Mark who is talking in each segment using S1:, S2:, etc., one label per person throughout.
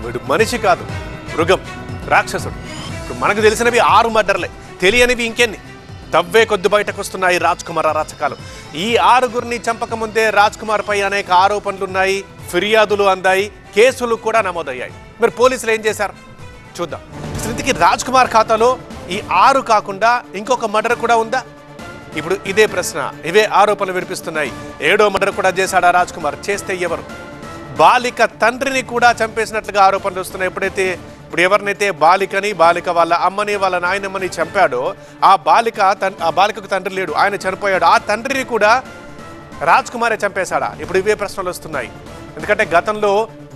S1: వీడు మనిషి కాదు, మృగం, రాక్షసుడు. ఇప్పుడు మనకు తెలిసినవి 6 మర్డర్లే, తెలియనివి ఇంకెన్ని. తవ్వే కొద్ది బయటకు వస్తున్నాయి రాజ్ కుమార్ అరాచకాలు. ఈ 6గురిని చంపకముందే రాజ్ కుమార్ పై అనేక ఆరోపణలున్నాయి, ఫిర్యాదులు అందాయి, కేసులు కూడా నమోదయ్యాయి. మరి పోలీసులు ఏం చేశారు చూద్దాం. ఇంతకీ రాజ్ కుమార్ ఖాతాలో ఈ 6 కాకుండా ఇంకొక మర్డర్ కూడా ఉందా? ఇప్పుడు ఇదే ప్రశ్న, ఇవే ఆరోపణలు వినిపిస్తున్నాయి. 7వ మర్డర్ కూడా చేశాడా రాజ్ కుమార్? చేస్తే ఎవరు? బాలిక తండ్రిని కూడా చంపేసినట్లుగా ఆరోపణలు వస్తున్నాయి. ఇప్పుడు ఎవరినైతే బాలికని, బాలిక వాళ్ళ అమ్మని, వాళ్ళ నాయనమ్మని చంపాడో ఆ బాలికకు తండ్రి లేడు, ఆయన చనిపోయాడు. ఆ తండ్రిని కూడా రాజ్ కుమారే చంపేశాడా? ఇప్పుడు ఇవే ప్రశ్నలు వస్తున్నాయి. ఎందుకంటే గతంలో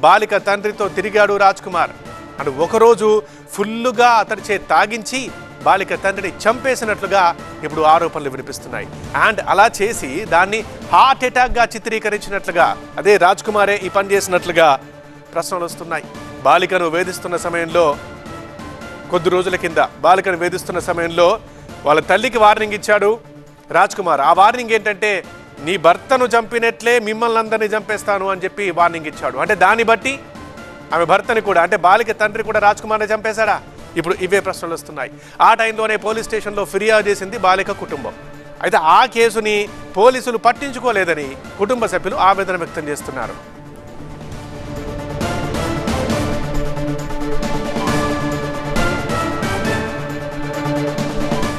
S1: బాలిక తండ్రితో తిరిగాడు రాజ్ కుమార్ అని ఒకరోజు ఫుల్లుగా అతడి తాగించి బాలిక తండ్రిని చంపేసినట్లుగా ఇప్పుడు ఆరోపణలు వినిపిస్తున్నాయి. అండ్ అలా చేసి దాన్ని హార్ట్ అటాక్గా చిత్రీకరించినట్లుగా, అదే రాజ్ కుమారే ఈ పని చేసినట్లుగా ప్రశ్నలు వస్తున్నాయి. బాలికను వేధిస్తున్న సమయంలో, కొద్ది రోజుల కింద బాలికను వేధిస్తున్న సమయంలో వాళ్ళ తల్లికి వార్నింగ్ ఇచ్చాడు రాజ్ కుమార్. ఆ వార్నింగ్ ఏంటంటే, నీ భర్తను చంపినట్లే మిమ్మల్ని అందరినీ చంపేస్తాను అని చెప్పి వార్నింగ్ ఇచ్చాడు. అంటే దాన్ని బట్టి ఆమె భర్తని కూడా, అంటే బాలిక తండ్రి కూడా రాజ్ కుమార్ని చంపేశాడా? ఇప్పుడు ఇవే ప్రశ్నలు వస్తున్నాయి. ఆ టైంలోనే పోలీస్ స్టేషన్లో ఫిర్యాదు చేసింది బాలిక కుటుంబం. అయితే ఆ కేసుని పోలీసులు పట్టించుకోలేదని కుటుంబ సభ్యులు ఆవేదన వ్యక్తం చేస్తున్నారు.